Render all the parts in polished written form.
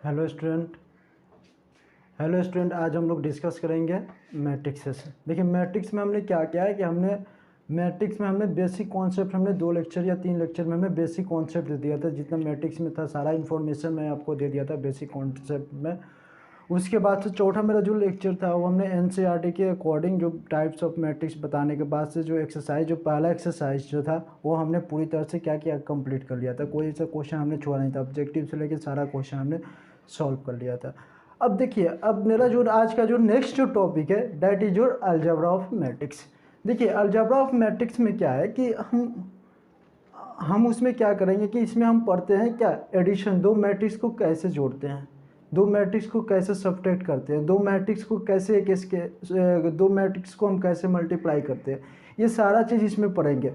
Hello student. आज हम लोग डिस्कस करेंगे मैट्रिक्स से। देखिए मैट्रिक्स में हमने क्या किया है कि हमने बेसिक कॉन्सेप्ट हमने 2 लेक्चर या 3 लेक्चर में हमने बेसिक कॉन्सेप्ट दे दिया था। जितना मैट्रिक्स में था सारा इन्फॉर्मेशन मैं आपको दे दिया था बेसिक कॉन्सेप्ट में। उसके बाद से चौथा मेरा जो लेक्चर था वो हमने एनसीईआरटी के अकॉर्डिंग जो टाइप्स ऑफ मैट्रिक्स बताने के बाद से जो एक्सरसाइज, जो पहला एक्सरसाइज जो था वो हमने पूरी तरह से क्या किया, कंप्लीट कर लिया था। कोई ऐसा क्वेश्चन हमने छोड़ा नहीं था, ऑब्जेक्टिव से लेकर सारा क्वेश्चन हमने सॉल्व कर लिया था। अब देखिए, अब मेरा जो आज का जो नेक्स्ट जो टॉपिक है that is your algebra of matrix. देखिए अलजेब्रा ऑफ मैट्रिक्स में क्या है कि हम उसमें क्या करेंगे कि इसमें हम पढ़ते हैं क्या, एडिशन, दो मैट्रिक्स को कैसे जोड़ते हैं, दो मैट्रिक्स को कैसे सब्ट्रैक्ट करते हैं, दो मैट्रिक्स को कैसे दो मैट्रिक्स को हम कैसे मल्टीप्लाई करते हैं, ये सारा चीज़ इसमें पढ़ेंगे।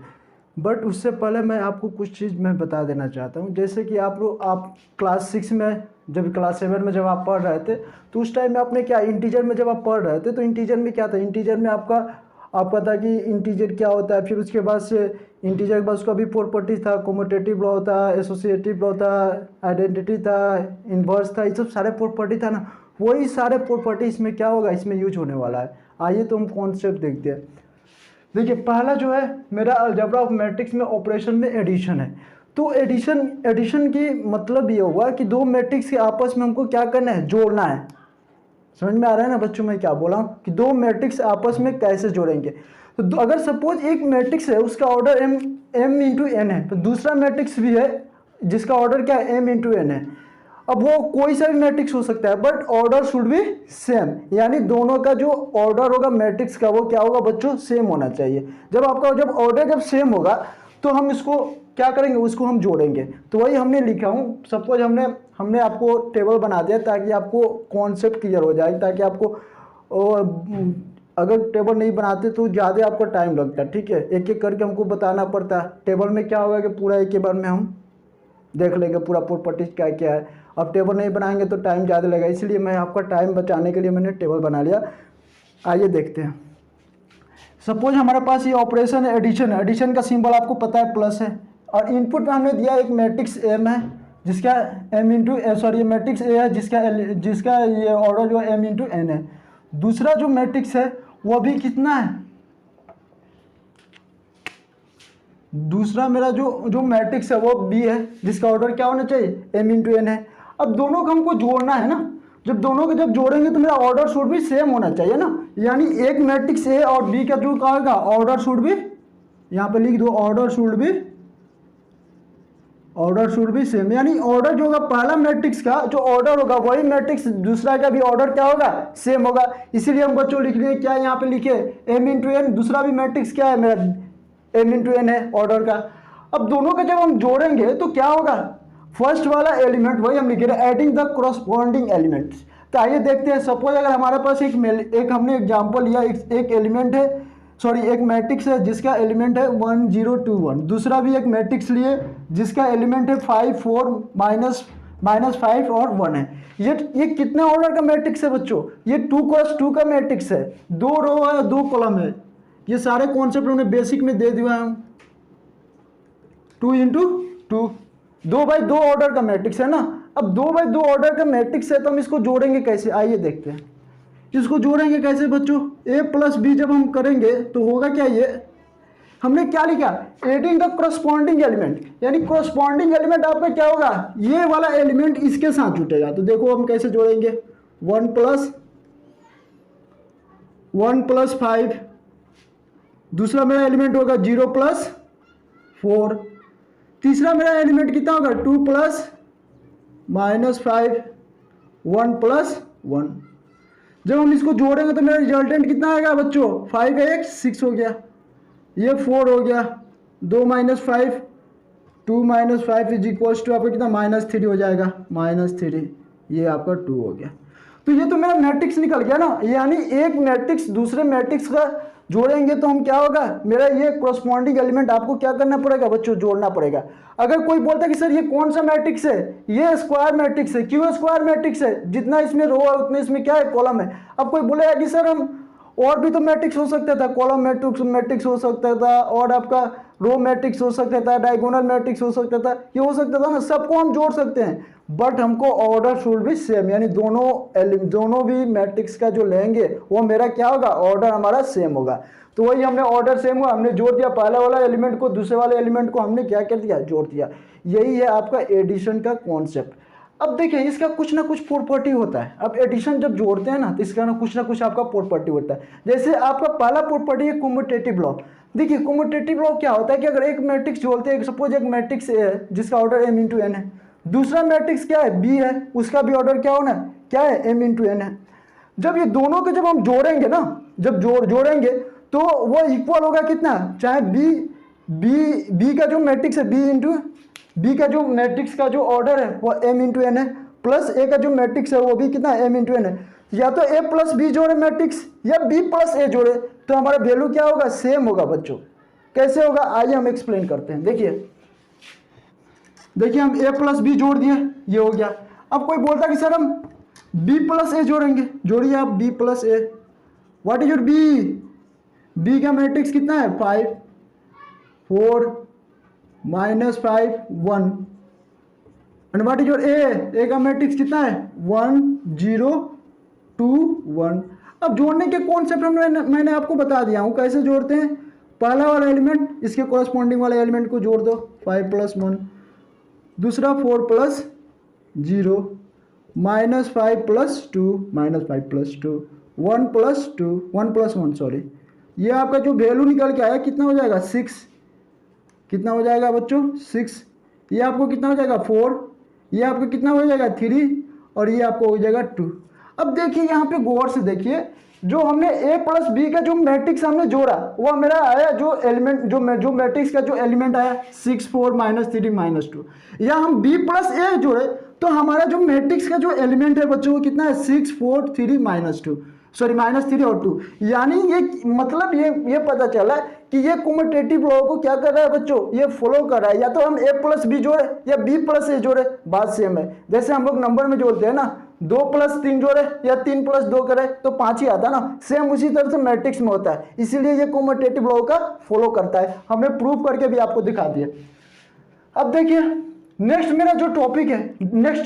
बट उससे पहले मैं आपको कुछ चीज़ मैं बता देना चाहता हूँ। जैसे कि आप क्लास 6 में, जब क्लास 7 में जब आप पढ़ रहे थे तो उस टाइम में आपने क्या, इंटीजर में जब आप पढ़ रहे थे तो इंटीजर में क्या था, इंटीजर में आपका था कि इंटीजर क्या होता है। फिर उसके बाद से इंटीजर के बाद उसका भी प्रॉपर्टीज था, कम्यूटेटिव लॉ था, एसोसिएटिव लॉ था, आइडेंटिटी था, इन्वर्स था, ये सब सारे प्रॉपर्टी था ना। वही सारे प्रॉपर्टी इसमें क्या होगा, इसमें यूज होने वाला है। आइए तो हम कॉन्सेप्ट देखते हैं। देखिए पहला जो है मेरा अलजेब्रा ऑफ मैट्रिक्स में ऑपरेशन में एडिशन है। तो एडिशन की मतलब ये होगा कि दो मैट्रिक्स के आपस में हमको क्या करना है, जोड़ना है। समझ में आ रहा है ना बच्चों, मैं क्या बोला हूँ कि दो मैट्रिक्स आपस में कैसे जोड़ेंगे। तो अगर सपोज एक मैट्रिक्स है उसका ऑर्डर m इंटू एन है, तो दूसरा मैट्रिक्स भी है जिसका ऑर्डर क्या है, m इंटू एन है। अब वो कोई सा भी मैट्रिक्स हो सकता है but order should be same, यानी दोनों का जो ऑर्डर होगा मैट्रिक्स का वो क्या होगा बच्चों, सेम होना चाहिए। जब ऑर्डर जब सेम होगा तो हम इसको क्या करेंगे, उसको हम जोड़ेंगे। तो वही हमने लिखा हूँ। सपोज हमने आपको टेबल बना दिया ताकि आपको कॉन्सेप्ट क्लियर हो जाए, ताकि आपको अगर टेबल नहीं बनाते तो ज़्यादा आपको टाइम लगता है। ठीक है, एक एक करके हमको बताना पड़ता है। टेबल में क्या होगा कि पूरा एक ही बार में हम देख लेंगे पूरा प्रॉपर्टीज क्या क्या है। अब टेबल नहीं बनाएंगे तो टाइम ज़्यादा लगेगा, इसलिए मैं आपका टाइम बचाने के लिए मैंने टेबल बना लिया। आइए देखते हैं। सपोज हमारे पास ये ऑपरेशन है एडिशन। एडिशन का सिंबल आपको पता है प्लस है, और इनपुट में हमने दिया एक मैट्रिक्स एम है जिसका M into sorry matrix A है जिसका ये ऑर्डर जो है एम इंटू एन है। दूसरा जो मैट्रिक्स है वो भी कितना है, दूसरा मेरा जो मैट्रिक्स है वो बी है जिसका ऑर्डर क्या होना चाहिए, एम इंटू एन है। अब दोनों को हमको जोड़ना है ना, जब दोनों को जब जोड़ेंगे तो मेरा ऑर्डर शुड भी सेम होना चाहिए ना। यानी एक मैट्रिक्स ए और बी का जो कहेगा ऑर्डर शुड भी, यहाँ पे लिख दो ऑर्डर शुड भी सेम। यानी ऑर्डर जो होगा पहला मैट्रिक्स का जो ऑर्डर होगा वही मैट्रिक्स दूसरा का भी ऑर्डर क्या होगा, सेम होगा। इसीलिए हम बच्चों लिख रहे क्या, यहाँ पे लिखे एम इंटू एन, दूसरा भी मैट्रिक्स क्या है मेरा एम इंटू एन है ऑर्डर का। अब दोनों का जब हम जोड़ेंगे तो क्या होगा, फर्स्ट वाला एलिमेंट वही हम लिखे रहे एडिंग द कॉरस्पॉन्डिंग एलिमेंट्स। तो आइए देखते हैं। सपोज अगर हमारे पास एक हमने एग्जांपल लिया, एक एलिमेंट है सॉरी एक मैट्रिक्स है जिसका एलिमेंट है 1 0 2 1। दूसरा भी एक मैट्रिक्स लिए जिसका एलिमेंट है 5 4 -5 और 1 है। ये कितने ऑर्डर का मैट्रिक्स है बच्चों, ये 2 क्रॉस 2 का मैट्रिक्स है। 2 रो है 2 कॉलम है। ये सारे कॉन्सेप्ट हमने बेसिक में दे दिया है। 2 इंटू 2 2 बाई 2 ऑर्डर का मैट्रिक्स है ना। अब 2 बाई 2 ऑर्डर का मैट्रिक्स है तो हम इसको जोड़ेंगे कैसे, आइए देखते हैं। इसको जोड़ेंगे कैसे बच्चों, a प्लस बी जब हम करेंगे तो होगा क्या, ये हमने क्या लिखा, एडिंग द कॉरस्पॉन्डिंग एलिमेंट। यानी कॉरस्पॉन्डिंग एलिमेंट आपका क्या होगा, ये वाला एलिमेंट इसके साथ जुटेगा। तो देखो हम कैसे जोड़ेंगे, 1 प्लस 5, दूसरा मेरा एलिमेंट होगा 0 प्लस 4, तीसरा मेरा एलिमेंट कितना होगा 2 प्लस -5, 1 प्लस 1। जब हम इसको जोड़ेंगे तो मेरा रिजल्टेंट कितना आएगा बच्चों, 5 1 6 हो गया, ये 4 हो गया, 2 -5 2 -5 इज इक्वल्स टू आपका कितना -3 हो जाएगा, -3, ये आपका 2 हो गया। तो ये तो मेरा मैट्रिक्स निकल गया ना। यानी एक मैट्रिक्स दूसरे मैट्रिक्स का जोड़ेंगे तो हम क्या होगा, मेरा ये कॉरस्पॉन्डिंग एलिमेंट आपको क्या करना पड़ेगा बच्चों, जोड़ना पड़ेगा। अगर कोई बोलता है कि सर ये कौन सा मैट्रिक्स है, ये स्क्वायर मैट्रिक्स है। क्यों स्क्वायर मैट्रिक्स है, जितना इसमें रो है उतने इसमें क्या है, कॉलम है। अब कोई बोलेगा कि सर हम और भी तो मैट्रिक्स हो सकता था, कॉलम मैट्रिक्स हो सकता था और आपका रो मैट्रिक्स हो सकता था, डायगोनल मैट्रिक्स हो सकता था, ये हो सकता था ना, सबको हम जोड़ सकते हैं, बट हमको ऑर्डर शुड भी सेम, यानी दोनों भी मैट्रिक्स का जो लेंगे वो मेरा क्या होगा, ऑर्डर हमारा सेम होगा। तो वही हमने ऑर्डर सेम हुआ, हमने जोड़ दिया पहला वाला एलिमेंट को, दूसरे वाले एलिमेंट को हमने क्या कर दिया, जोड़ दिया। यही है आपका एडिशन का कॉन्सेप्ट। अब देखिए इसका कुछ ना कुछ प्रॉपर्टी होता है। अब एडिशन जब जोड़ते हैं ना तो इसका ना कुछ आपका प्रॉपर्टी होता है। जैसे आपका पहला प्रॉपर्टी है कम्यूटेटिव लॉ। देखिए कम्यूटेटिव लॉ क्या होता है कि अगर एक मैट्रिक्स जोड़ते हैं, सपोज एक मैट्रिक्स ए है जिसका ऑर्डर m इंटू एन है, दूसरा मैट्रिक्स क्या है बी है, उसका भी ऑर्डर क्या होना है, क्या है m इंटू एन है। जब ये दोनों के जब हम जोड़ेंगे ना, जब जोड़ेंगे तो वो इक्वल होगा कितना, चाहे बी का जो मैट्रिक्स है बी का जो मैट्रिक्स का जो ऑर्डर है वो m इंटू एन है, प्लस ए का जो मैट्रिक्स है वो भी कितना m इंटू एन है। या तो a प्लस बी जोड़े मैट्रिक्स या b प्लस ए जोड़े, तो हमारा वैल्यू क्या होगा, सेम होगा बच्चों। कैसे होगा आइए हम एक्सप्लेन करते हैं। देखिए हम a प्लस बी जोड़ दिए, ये हो गया। अब कोई बोलता कि सर हम b प्लस ए जोड़ेंगे, जोड़िए आप b plus A. What is your b का मैट्रिक्स कितना है 5 4 -5 1, and what is your A का मैट्रिक्स कितना है 1 0 2 1। अब जोड़ने के कॉन्सेप्ट मैंने आपको बता दिया हूँ कैसे जोड़ते हैं। पहला वाला एलिमेंट इसके कोरस्पॉन्डिंग वाले एलिमेंट को जोड़ दो, 5 + 1, दूसरा 4 + 0 -5 + 2 -5 + 2 1 + 2 1 + 1 सॉरी, ये आपका जो वैल्यू निकल के आया कितना हो जाएगा 6, कितना हो जाएगा बच्चों 6। ये आपको कितना हो जाएगा 4, ये आपको कितना हो जाएगा 3 और ये आपको हो जाएगा 2। अब देखिए यहाँ पे गौर से देखिए, जो हमने a प्लस बी का जो मैट्रिक्स हमने जोड़ा वो मेरा आया जो एलिमेंट जो मैट्रिक्स का जो एलिमेंट आया 6 4 -3 -2, या हम b प्लस ए जोड़े तो हमारा जो मैट्रिक्स का जो एलिमेंट है बच्चों वो कितना है 6 4 3 -2 सॉरी -3 और 2। यानी ये मतलब ये पता चला कि ये कम्यूटेटिव लॉ को क्या कर रहा है बच्चों, ये फॉलो कर रहा है। या तो हम a प्लस बी जोड़े या b प्लस ए जोड़े, बात सेम है। जैसे हम लोग नंबर में जोड़ते हैं ना, 2 + 3 जोड़े या 3 + 2 करे तो 5 ही आता ना, सेम उसी तरह से मैट्रिक्स में होता है। इसीलिए ये कम्यूटेटिव लॉ का फॉलो करता है। हमने प्रूव करके भी आपको दिखा दिया। अब देखिए नेक्स्ट मेरा जो टॉपिक है, नेक्स्ट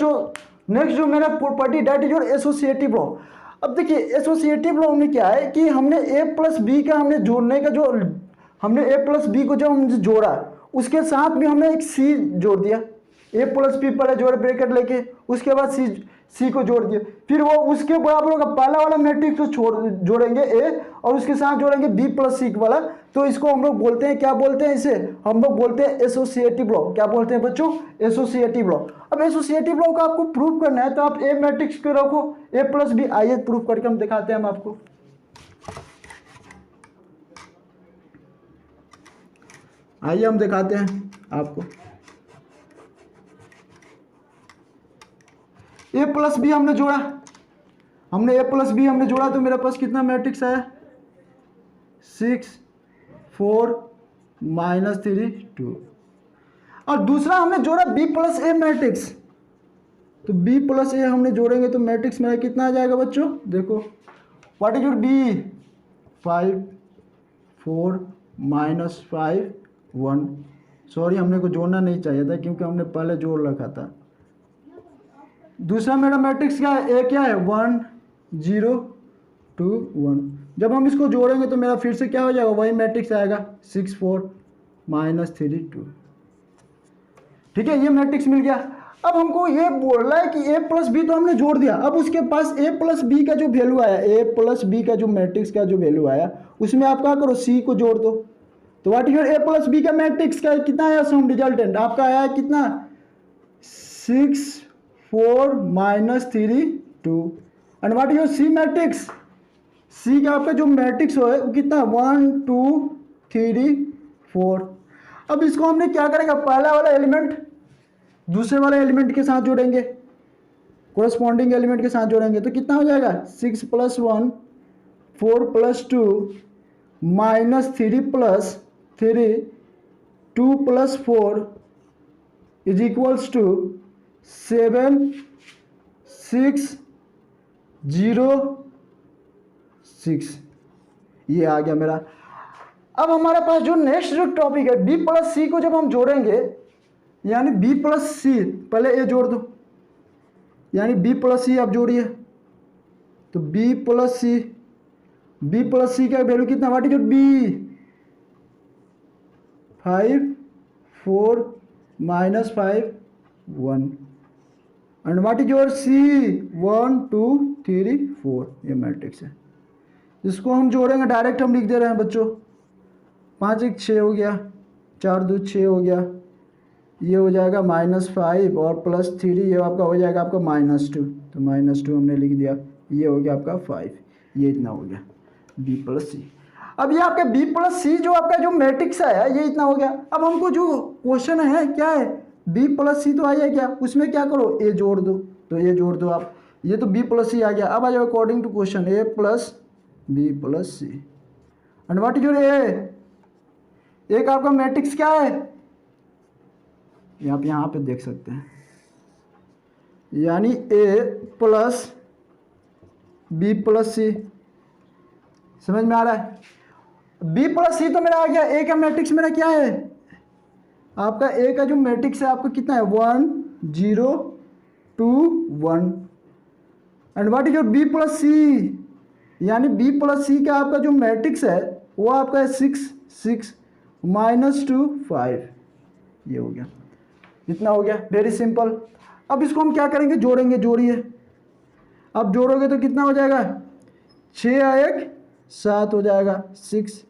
जो मेरा property that is your associative law. अब देखिए एसोसिएटिव लॉ में क्या है कि हमने a प्लस बी का हमने जोड़ने का जो हमने a प्लस बी को जब हमने जोड़ा उसके साथ भी हमने एक c जोड़ दिया। a प्लस बी पर जोड़ ब्रैकेट लेके उसके बाद c को जोड़ दिया, फिर वो उसके बराबर होगा पहला वाला मैट्रिक्स को जोड़ेंगे a और उसके साथ जोड़ेंगे b प्लस c वाला। तो इसको हम लोग बोलते हैं, क्या बोलते हैं इसे, हम लोग बोलते हैं एसोसिएटिव लॉ। क्या बोलते हैं बच्चों, एसोसिएटिव लॉ। अब एसोसिएटिव लॉ का आपको प्रूफ करना है तो आप a मैट्रिक्स को रखो a प्लस बी, आइए प्रूफ करके हम दिखाते हैं हम आपको। आइए हम दिखाते हैं आपको। a प्लस बी हमने जोड़ा, हमने a प्लस बी हमने जोड़ा तो मेरे पास कितना मैट्रिक्स आया 6 4 -3 2। और दूसरा हमने जोड़ा b प्लस ए मैट्रिक्स, तो b प्लस ए हमने जोड़ेंगे तो मैट्रिक्स मेरा कितना आ जाएगा बच्चों, देखो what is your b 5 4 -5 1। Sorry हमने को जोड़ना नहीं चाहिए था क्योंकि हमने पहले जोड़ रखा था। दूसरा मेरा मैट्रिक्स क्या है, ए क्या है 1 0 2 1। जब हम इसको जोड़ेंगे तो मेरा फिर से क्या हो जाएगा, वही मैट्रिक्स आएगा 6 4 -3 2। ठीक है, ये मैट्रिक्स मिल गया। अब हमको ये बोल रहा है कि a प्लस बी तो हमने जोड़ दिया, अब उसके पास a प्लस बी का जो वैल्यू आया, a प्लस बी का जो मैट्रिक्स का जो वैल्यू आया उसमें आप क्या करो c को जोड़ दो। तो what is a plus B का मैट्रिक्स का कितना आया सम रिजल्टेंट आपका आया कितना 6 4 -3 2। And what is your C matrix, C का आपका जो मैट्रिक्स हो है वो कितना 1 2 3 4। अब इसको हमने क्या करेंगे, पहला वाला एलिमेंट दूसरे वाले एलिमेंट के साथ जोड़ेंगे, कोरस्पॉन्डिंग एलिमेंट के साथ जोड़ेंगे तो कितना हो जाएगा 6 + 1 4 + 2 -3 + 3 2 + 4 इज इक्वल्स टू 7 6 0 6। ये आ गया मेरा। अब हमारे पास जो नेक्स्ट जो टॉपिक है बी प्लस सी को जब हम जोड़ेंगे, यानी बी प्लस सी, पहले ए जोड़ दो, यानी बी प्लस सी आप जोड़िए, तो बी प्लस सी का वैल्यू कितना, what is your B, 5 4 -5 1, and what is your C, 1 2 3 4, ये मैट्रिक्स है। इसको हम जोड़ेंगे, डायरेक्ट हम लिख दे रहे हैं बच्चों, 5 1 6 हो गया, 4 2 6 हो गया, ये हो जाएगा -5 और +3, ये आपका हो जाएगा आपका -2, तो -2 हमने लिख दिया, ये हो गया आपका 5, ये इतना हो गया बी प्लस सी। अब ये आपका बी प्लस सी जो आपका जो मैट्रिक्स है ये इतना हो गया। अब हमको जो क्वेश्चन है क्या है, बी प्लस सी तो आ गया क्या, उसमें क्या करो, ए जोड़ दो, तो ए जोड़ दो आप, ये तो बी प्लस सी आ गया। अब आ जाओ according to question, A plus B plus C, and what is your A का आपका मैट्रिक्स क्या है, आप यहाँ पे देख सकते हैं, यानी ए प्लस बी प्लस सी, समझ में आ रहा है। बी प्लस सी तो मेरा आ गया, ए का मैट्रिक्स मेरा क्या है, आपका ए का जो मैट्रिक्स है आपको कितना है, 1 0 2 1, and what is your B plus C, यानी बी प्लस सी का आपका जो मैट्रिक्स है वो आपका है 6 6 -2 5, ये हो गया, इतना हो गया, वेरी सिंपल। अब इसको हम क्या करेंगे, जोड़ेंगे, जोड़िए, अब जोड़ोगे तो कितना हो जाएगा, 6 1 7 हो जाएगा, 6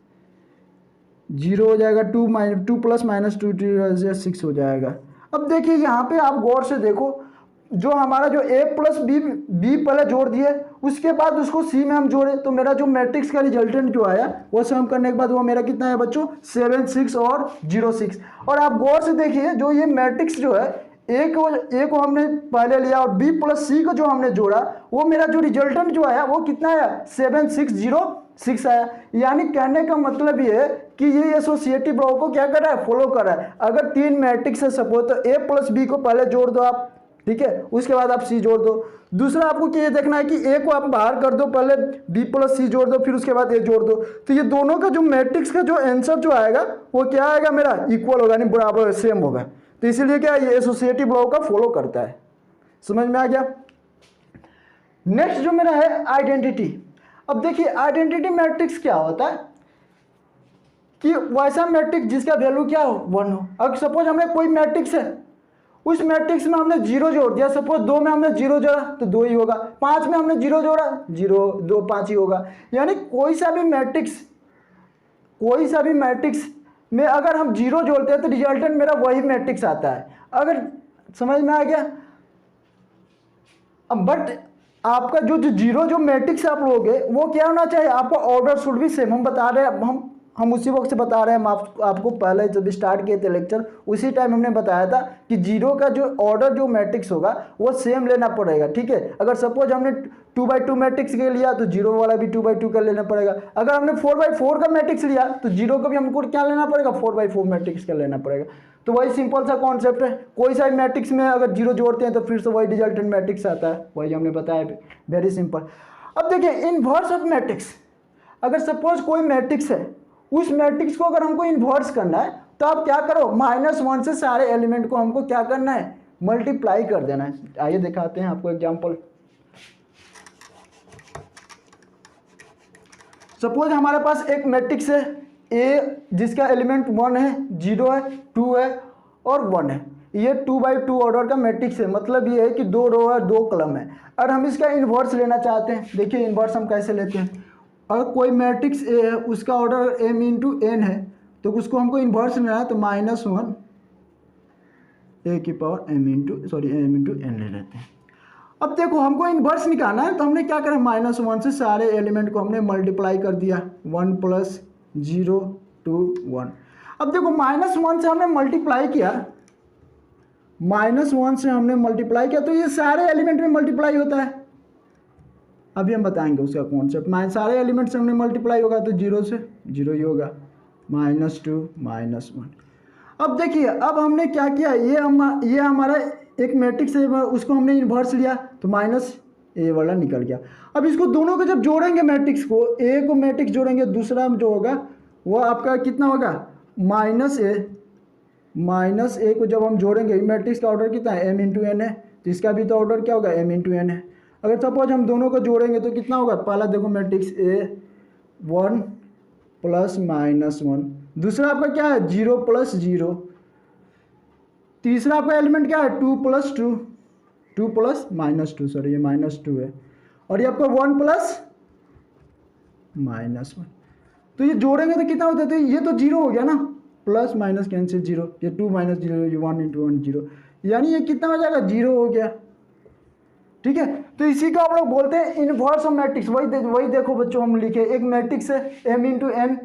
0 हो जाएगा, 2 + -2 6 हो जाएगा। अब देखिए यहाँ पे आप गौर से देखो, जो हमारा जो a प्लस बी पहले जोड़ दिए, उसके बाद उसको c में हम जोड़े, तो मेरा जो मैट्रिक्स का रिजल्टेंट जो आया वो सम करने के बाद वो मेरा कितना है बच्चों, 7 6 और 0 6। और आप गौर से देखिए जो ये मैट्रिक्स जो है, ए को हमने पहले लिया और बी प्लस सी को जो हमने जोड़ा, वो मेरा जो रिजल्टेंट जो आया वो कितना आया, 7 6 0 6 आया। यानी कहने का मतलब ये है कि ये एसोसिएटिव लॉ को क्या कर रहा है, फॉलो कर रहा है। अगर 3 मैट्रिक्स है सपोज, तो ए प्लस बी को पहले जोड़ दो आप, ठीक है, उसके बाद आप सी जोड़ दो। दूसरा आपको ये देखना है कि ए को आप बाहर कर दो, पहले बी प्लस सी जोड़ दो, फिर उसके बाद ए जोड़ दो, तो ये दोनों का जो मैट्रिक्स का जो आंसर जो आएगा वो क्या आएगा, मेरा इक्वल होगा, नहीं बराबर सेम होगा। तो इसीलिए क्या ये एसोसिएटिव लॉ का फॉलो करता है। समझ में आ गया। नेक्स्ट जो मेरा है आइडेंटिटी। अब देखिए आइडेंटिटी मैट्रिक्स क्या होता है कि वैसा मैट्रिक्स जिसका वैल्यू क्या हो, 1 हो। अब सपोज हमें कोई मैट्रिक्स है, उस मैट्रिक्स में हमने 0 जोड़ दिया, सपोज 2 में हमने 0 जोड़ा तो 2 ही होगा, 5 में हमने 0 जोड़ा 0 2 5 ही होगा। यानी कोई सा भी मैट्रिक्स में अगर हम 0 जोड़ते हैं तो रिजल्टेंट मेरा वही मैट्रिक्स आता है। अगर समझ में आ गया। अब बट आपका जो 0 जो मैट्रिक्स आप लोगे वो क्या होना चाहिए, आपका ऑर्डर शुड भी सेम। हम बता रहे हैं, हम उसी वक्त से बता रहे हैं, हम आपको पहले जब स्टार्ट किए थे लेक्चर उसी टाइम हमने बताया था कि 0 का जो ऑर्डर जो मैट्रिक्स होगा वो सेम लेना पड़ेगा, ठीक है। अगर सपोज हमने 2x2 मैट्रिक्स के लिया तो 0 वाला भी 2x2 का लेना पड़ेगा। अगर हमने 4x4 का मैट्रिक्स लिया तो 0 का भी हमको क्या लेना पड़ेगा, 4x4 मैट्रिक्स का लेना पड़ेगा। तो वही सिंपल सा कॉन्सेप्ट है। कोई सा मैट्रिक्स में अगर 0 जोड़ते हैं तो फिर से वही रिजल्टेंट मैट्रिक्स आता है, वही हमने बताया, वेरी सिंपल। अब देखिए इन्वर्स ऑफ मैट्रिक्स। अगर सपोज कोई मैट्रिक्स है, उस मैट्रिक्स को अगर हमको इन्वर्स करना है तो आप क्या करो, -1 से सारे एलिमेंट को हमको क्या करना है, मल्टीप्लाई कर देना है। आइए दिखाते हैं आपको एग्जांपल। सपोज हमारे पास एक मैट्रिक्स है ए जिसका एलिमेंट 1 है, 0 है, 2 है और 1 है। ये 2x2 ऑर्डर का मैट्रिक्स है, मतलब ये है कि 2 रो है 2 कॉलम है। और हम इसका इन्वर्स लेना चाहते हैं। देखिए इन्वर्स हम कैसे लेते हैं। अगर कोई मैट्रिक्स ए है, उसका ऑर्डर m × n है, तो उसको हमको इन्वर्स लेना है तो -1 a की पावर m × n ले लेते हैं। अब देखो हमको इन्वर्स निकालना है तो हमने क्या करा, -1 से सारे एलिमेंट को हमने मल्टीप्लाई कर दिया, 1 + 0 2 1। अब देखो -1 से हमने मल्टीप्लाई किया, -1 से हमने मल्टीप्लाई किया तो ये सारे एलिमेंट में मल्टीप्लाई होता है। अभी हम बताएंगे उसका कॉन्सेप्ट। सारे एलिमेंट से हमने मल्टीप्लाई होगा तो 0 से 0 ही होगा, -2 -1। अब देखिए अब हमने क्या किया, ये हमारा एक मैट्रिक्स है, उसको हमने इन्वर्स लिया तो -a वाला निकल गया। अब इसको दोनों को जब जोड़ेंगे मैट्रिक्स को, ए को मैट्रिक्स जोड़ेंगे, दूसरा जो होगा वो आपका कितना होगा माइनस ए को जब हम जोड़ेंगे, मैट्रिक्स का ऑर्डर कितना है m इंटू एन है, तो इसका भी तो ऑर्डर क्या होगा m इंटू एन है। अगर सपोज हम दोनों को जोड़ेंगे तो कितना होगा, पहला देखो मैट्रिक्स ए 1 प्लस माइनस 1, दूसरा आपका क्या है 0 प्लस 0, तीसरा आपका एलिमेंट क्या है 2 प्लस 2, 2 प्लस माइनस 2, सॉरी ये माइनस 2 है, और ये आपका 1 प्लस माइनस 1। तो ये जोड़ेंगे तो कितना होता है, तो ये तो 0 हो गया ना, प्लस माइनस कैंसिल 0, ये 2 माइनस 0, ये 1 इंटू 1 0, यानी ये कितना हो जाएगा 0 हो गया। ठीक है, तो इसी को हम लोग बोलते हैं इनवर्स ऑफ मैट्रिक्स। वही देखो बच्चों हम लिखे, एक मैट्रिक्स है m इंटू एन,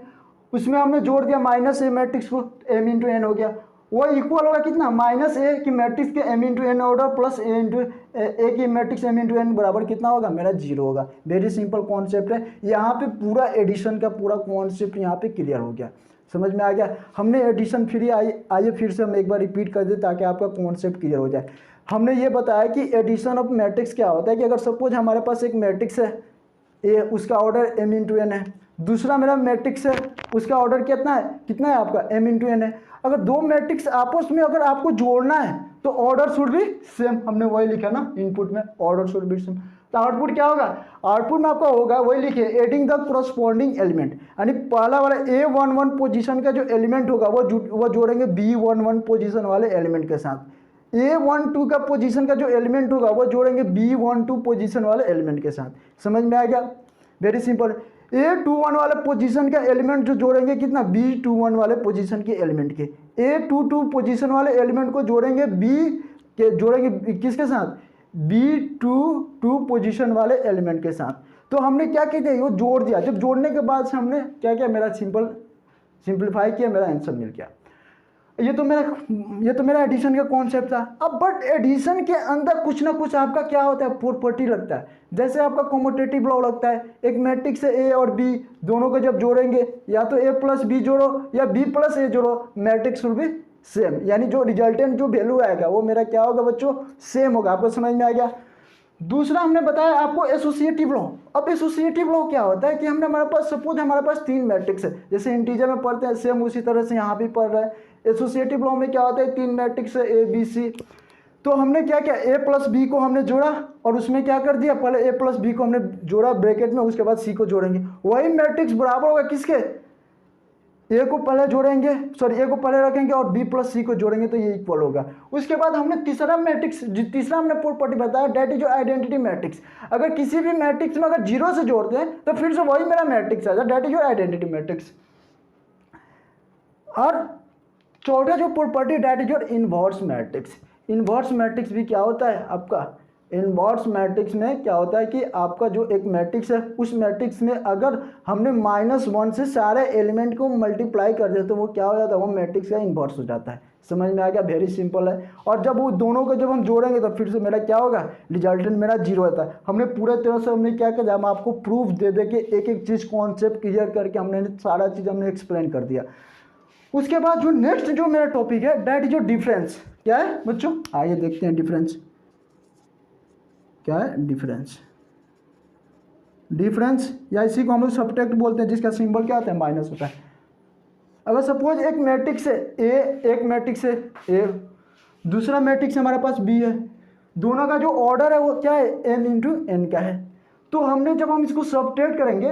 उसमें हमने जोड़ दिया माइनस ए मैट्रिक्स को, m इंटू एन हो गया, वो इक्वल होगा कितना माइनस ए की मैट्रिक्स के m into n order plus A की मैट्रिक्स m इंटू एन बराबर कितना होगा मेरा 0 होगा। वेरी सिंपल कॉन्सेप्ट है, यहाँ पे पूरा एडिशन का पूरा कॉन्सेप्ट यहाँ पे क्लियर हो गया, समझ में आ गया। हमने एडिशन फ्री आइए फिर से हम एक बार रिपीट कर दे ताकि आपका कॉन्सेप्ट क्लियर हो जाए। हमने ये बताया कि एडिशन ऑफ मैट्रिक्स क्या होता है कि अगर सपोज हमारे पास एक मैट्रिक्स है ए, उसका ऑर्डर m इंटू एन है, दूसरा मेरा मैट्रिक्स है उसका ऑर्डर कितना है आपका m इंटू एन है। अगर दो मैट्रिक्स आपस में अगर आपको जोड़ना है तो ऑर्डर शुड भी सेम, हमने वही लिखा ना इनपुट में, ऑर्डर शुड बी सेम। तो आउटपुट क्या होगा, आउटपुट में आपका होगा वही लिखिए एडिंग द कोरस्पॉन्डिंग एलिमेंट, यानी पहला वाला A11 पोजीशन का जो एलिमेंट होगा वो जोड़ेंगे B11 पोजीशन वाले एलिमेंट के साथ, A12 का पोजीशन का जो एलिमेंट होगा वो जोड़ेंगे B12 पोजीशन वाले एलिमेंट के साथ। समझ में आ गया, वेरी सिंपल। A21 वाले पोजीशन का एलिमेंट जो जोड़ेंगे कितना B21 वाले पोजीशन के एलिमेंट के, A22 पोजीशन वाले एलिमेंट को जोड़ेंगे जोड़ेंगे किसके साथ, B22 पोजीशन वाले एलिमेंट के साथ। तो हमने क्या किया, वो जोड़ दिया, जब जोड़ने के बाद से हमने क्या किया, मेरा सिंपलीफाई किया, मेरा आंसर मिल गया। ये तो मेरा एडिशन का कॉन्सेप्ट था। अब बट एडिशन के अंदर कुछ ना कुछ आपका क्या होता है, प्रॉपर्टी लगता है। जैसे आपका कॉम्यूटेटिव लॉ लगता है, एक मैट्रिक्स है ए और बी, दोनों को जब जोड़ेंगे या तो ए प्लस बी जोड़ो या बी प्लस ए जोड़ो, मैट्रिक्स विल बी सेम, यानी जो रिजल्टेंट जो वैल्यू आएगा वो मेरा क्या होगा बच्चों, सेम होगा। आपको समझ में आ गया। दूसरा हमने बताया आपको एसोसिएटिव लॉ। अब एसोसिएटिव लॉ क्या होता है कि हमने हमारे पास सपोज हमारे पास 3 मैट्रिक्स है, जैसे इंटीजर में पढ़ते हैं सेम उसी तरह से यहाँ भी पढ़ रहा है। एसोसिएटिव लॉ में क्या होता है, 3 मैट्रिक्स है ए बी सी, तो हमने क्या किया, ए प्लस बी को हमने जोड़ा और उसमें क्या कर दिया, पहले ए प्लस बी को हमने जोड़ा ब्रैकेट में, उसके बाद सी को जोड़ेंगे, वही मैट्रिक्स बराबर होगा किसके, ए को पहले जोड़ेंगे, सॉरी ए को पहले रखेंगे और बी प्लस सी को जोड़ेंगे तो ये इक्वल होगा। उसके बाद हमने तीसरा हमने प्रॉपर्टी बताया डेट इज आइडेंटिटी मैट्रिक्स। अगर किसी भी मैट्रिक्स में अगर 0 से जोड़ते हैं तो फिर से वही मेरा मैट्रिक्स आ जाए, डेट इज आइडेंटिटी मैट्रिक्स। और चौथा जो property that is your inverse matrix. Inverse matrix भी क्या होता है आपका, इनवर्स मैट्रिक्स में क्या होता है कि आपका जो एक मैट्रिक्स है उस मैट्रिक्स में अगर हमने -1 से सारे एलिमेंट को मल्टीप्लाई कर दे तो वो क्या हो जाता है, वो मैट्रिक्स का इनवर्स हो जाता है। समझ में आ गया, वेरी सिंपल है। और जब वो दोनों को जब हम जोड़ेंगे तो फिर से मेरा क्या होगा, रिजल्टेंट मेरा 0 होता है। हमने पूरे तरह से हमने क्या किया, हम आपको प्रूफ दे दे के एक एक चीज़ कॉन्सेप्ट क्लियर करके हमने सारा चीज़ हमने एक्सप्लेन कर दिया। उसके बाद जो नेक्स्ट जो मेरा टॉपिक है दैट इज जो डिफरेंस। क्या है बच्चों, आइए देखते हैं डिफरेंस क्या है। डिफरेंस या इसी को हम लोग सब्ट्रैक्ट बोलते हैं, जिसका सिंबल क्या होता है, माइनस होता है। अगर सपोज एक मैट्रिक्स है एक मैट्रिक्स है ए, दूसरा मैट्रिक्स हमारे पास बी है, दोनों का जो ऑर्डर है वो क्या है, n इंटू एन का है। तो हमने जब हम इसको सब्ट्रैक्ट करेंगे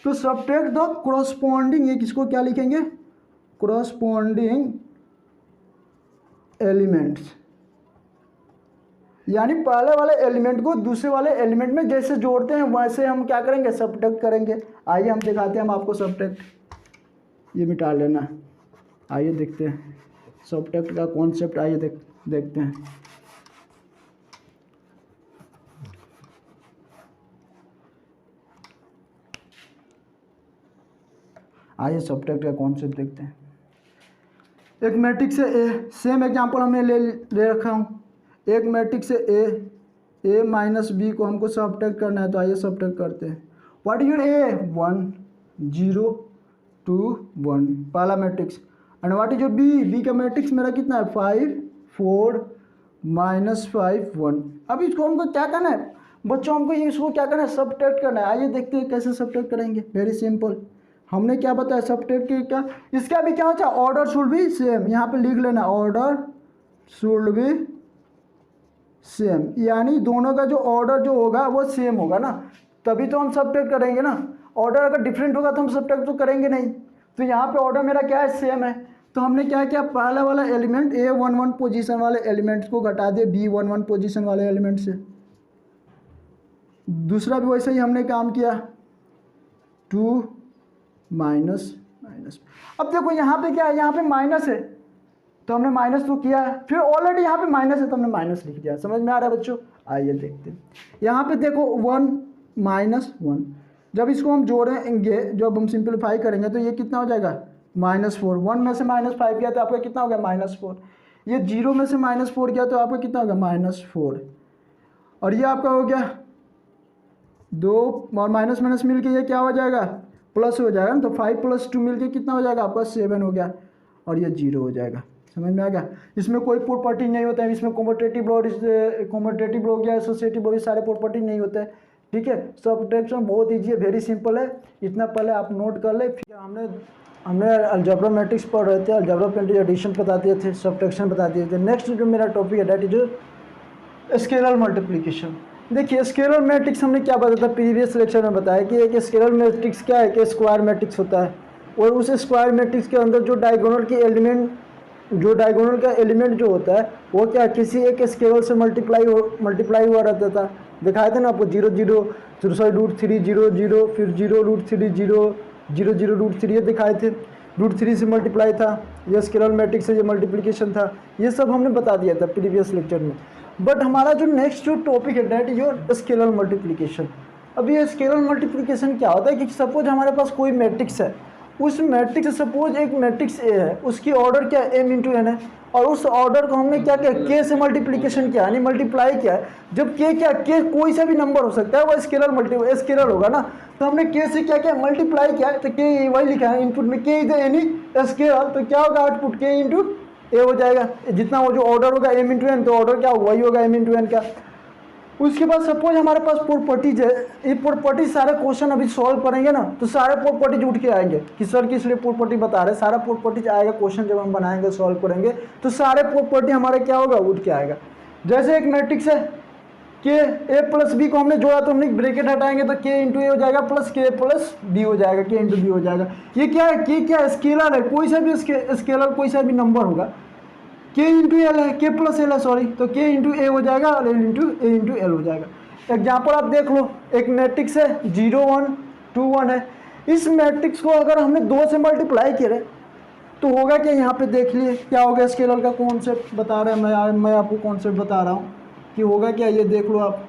तो सब्ट्रैक्ट द कोरस्पॉन्डिंग, एक इसको क्या लिखेंगे, कोरस्पॉन्डिंग एलिमेंट्स, यानी पहले वाले एलिमेंट को दूसरे वाले एलिमेंट में जैसे जोड़ते हैं वैसे हम क्या करेंगे, सब्ट्रैक्ट करेंगे। आइए हम दिखाते हैं हम आपको सब्ट्रैक्ट, ये मिटा लेना। आइए देखते हैं सब्ट्रैक्ट का कॉन्सेप्ट, आइए देखते हैं। आइए सब्ट्रैक्ट का कॉन्सेप्ट देखते हैं। एक मैट्रिक्स है ए, सेम एग्जांपल हमने ले रखा हूँ। एक मैट्रिक्स है ए माइनस बी को हमको सब्ट्रैक्ट करना है, तो आइए सब्ट्रैक्ट करते हैं। व्हाट इज योर ए, 1 0 2 1 पहला matrix. And what is your B का मैट्रिक्स मेरा कितना है, 5 4 -5 1। अब इसको हमको क्या करना है बच्चों, हमको इसको क्या करना है, सब्ट्रैक्ट करना है। आइए देखते हैं कैसे सब्ट्रैक्ट करेंगे। वेरी सिंपल, हमने क्या बताया सबट्रैक्ट के क्या, इसका भी क्या होता है, ऑर्डर शुड बी सेम, यहाँ पे लिख लेना ऑर्डर शुड बी सेम, यानी दोनों का जो ऑर्डर जो होगा वो सेम होगा ना, तभी तो हम सबट्रैक्ट करेंगे ना। ऑर्डर अगर डिफरेंट होगा तो हम सबट्रैक्ट तो करेंगे नहीं। तो यहाँ पे ऑर्डर मेरा क्या है, सेम है, तो हमने क्या किया, पहला वाला एलिमेंट A11 पोजीशन वाले एलिमेंट्स को घटा दिए B11 पोजीशन वाले एलिमेंट से। दूसरा भी वैसे ही हमने काम किया, 2 माइनस माइनस। अब देखो यहाँ पे क्या है, यहाँ पे माइनस है तो हमने माइनस तो किया है, फिर ऑलरेडी यहाँ पे माइनस है तो हमने माइनस लिख दिया। समझ में आ रहा है बच्चों? आइए देखते हैं। यहाँ पे देखो 1 माइनस 1, जब इसको हम जोड़ेंगे, जब हम सिंप्लीफाई करेंगे तो ये कितना हो जाएगा, -4। 1 में से -5 गया तो आपका कितना हो गया, -4। ये 0 में से -4 गया तो आपका कितना हो गया, -4। और ये आपका हो गया 2 और माइनस माइनस मिल के ये क्या हो जाएगा, प्लस हो जाएगा ना। तो 5 + 2 मिल के कितना हो जाएगा आपका, 7 हो गया, और ये 0 हो जाएगा। समझ में आ गया? इसमें कोई प्रॉपर्टी नहीं होता है, इसमें कॉम्पिटेटिव लॉ गया, एसोसिएटिव लॉ, ये सारे प्रॉपर्टी नहीं होते हैं। ठीक है, सबट्रैक्शन बहुत ईजी है, वेरी सिंपल है, इतना पहले आप नोट कर ले। फिर हमने अलजेब्रा मैट्रिक्स पढ़ रहे थे, अलजेब्रा पे एडिशन बता दिए थे, सबट्रैक्शन बता दिए थे। नेक्स्ट जो मेरा टॉपिक है दैट इज स्केलर मल्टीप्लिकेशन। देखिए स्केलर मैट्रिक्स हमने क्या बताया था, प्रीवियस लेक्चर में बताया कि एक स्केलर मैट्रिक्स क्या है, कि स्क्वायर मैट्रिक्स होता है, और उस स्क्वायर मैट्रिक्स के अंदर जो डायगोनल का एलिमेंट जो होता है वो क्या किसी एक स्केलर से मल्टीप्लाई हुआ रहता था। दिखाए थे ना आपको, 0 0 √3 0 0, फिर 0 √3 0 0 0 √3, ये दिखाए थे। √3 से मल्टीप्लाई था, ये स्केलर मैट्रिक्स से ये मल्टीप्लिकेशन था, ये सब हमने बता दिया था प्रीवियस लेक्चर में। बट हमारा जो नेक्स्ट जो टॉपिक है that is your scalar multiplication. अब ये स्केलर मल्टीप्लिकेशन क्या होता है कि सपोज हमारे पास कोई मैट्रिक्स है, उस मैट्रिक्स सपोज एक मैट्रिक्स ए है, उसकी ऑर्डर क्या है, m × n है, और उस ऑर्डर को हमने क्या किया, k से मल्टीप्लिकेशन किया, यानी मल्टीप्लाई किया है। जब k कोई सा भी नंबर हो सकता है, वो स्केलर होगा ना, तो हमने k से क्या किया, मल्टीप्लाई किया, तो k वही लिखा है इनपुट में, k इज एनी स्केलर, तो क्या होगा आउटपुट k × a हो जाएगा। जितना वो जो ऑर्डर होगा m × n, तो ऑर्डर क्या होगा, वही होगा m × n का। उसके बाद सपोज हमारे पास प्रॉपर्टीज है, ये प्रॉपर्टी सारे क्वेश्चन अभी सॉल्व करेंगे ना, तो सारे प्रॉपर्टीज उठ के आएंगे कि सर किस लिए प्रॉपर्टी बता रहे हैं, सारा प्रॉपर्टीज आएगा क्वेश्चन जब हम बनाएंगे सॉल्व करेंगे, तो सारे प्रॉपर्टी हमारे क्या होगा, उठ के आएगा। जैसे एक मैट्रिक्स है कि a + b को हमने जोड़ा तो हमने ब्रैकेट हटाएंगे तो k × a हो जाएगा प्लस k + b हो जाएगा, k × b हो जाएगा। ये क्या है, k क्या स्केलर है, कोई सा भी स्केलर कोई सा भी नंबर होगा, k × l है, k + l है सॉरी, तो k × a हो जाएगा और l × a × l हो जाएगा। एग्जाम्पल आप देख लो, एक मैट्रिक्स है 0 1 2 1 है, इस मैट्रिक्स को अगर हमने 2 से मल्टीप्लाई किया तो होगा क्या, यहाँ पे देख लिए क्या होगा, स्केलर का कॉन्सेप्ट बता रहे हैं, मैं आपको कॉन्सेप्ट बता रहा हूँ कि होगा क्या, ये देख लो आप,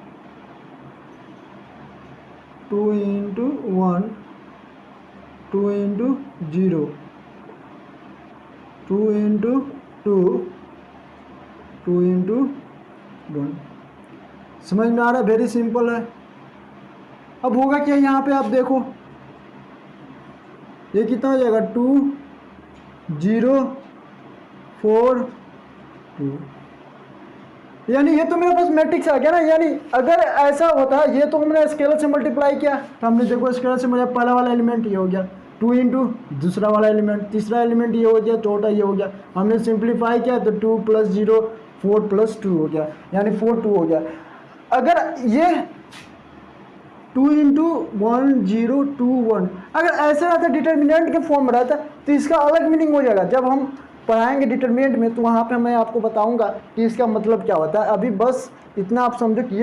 2 × 1 2 × 0 2 × 2 2 × 1। समझ में आ रहा है, वेरी सिंपल है। अब होगा क्या, यहाँ पे आप देखो ये कितना हो जाएगा, 2 0 4 2, यानी ये तो मेरे पास मैट्रिक्स आ गया ना। यानी अगर ऐसा होता है, ये तो हमने स्केलर से मल्टीप्लाई किया, तो हमने देखो स्केलर से मुझे पहला वाला एलिमेंट ये हो गया, 2 × दूसरा वाला एलिमेंट, तीसरा एलिमेंट ये हो गया, चौथा ये हो गया। हमने सिंप्लीफाई किया तो 2 + 0 4 + 2 हो गया, यानी 4 2 हो गया। अगर ये 2 × 1 0 2 1 अगर ऐसे रहता डिटर्मिनेंट के फॉर्म में रहता तो इसका अलग मीनिंग हो जाएगा। जब हम पढ़ाएंगे डिटर्मिनेंट में तो वहाँ पे मैं आपको बताऊंगा कि इसका मतलब क्या होता है। अभी बस इतना आप समझो कि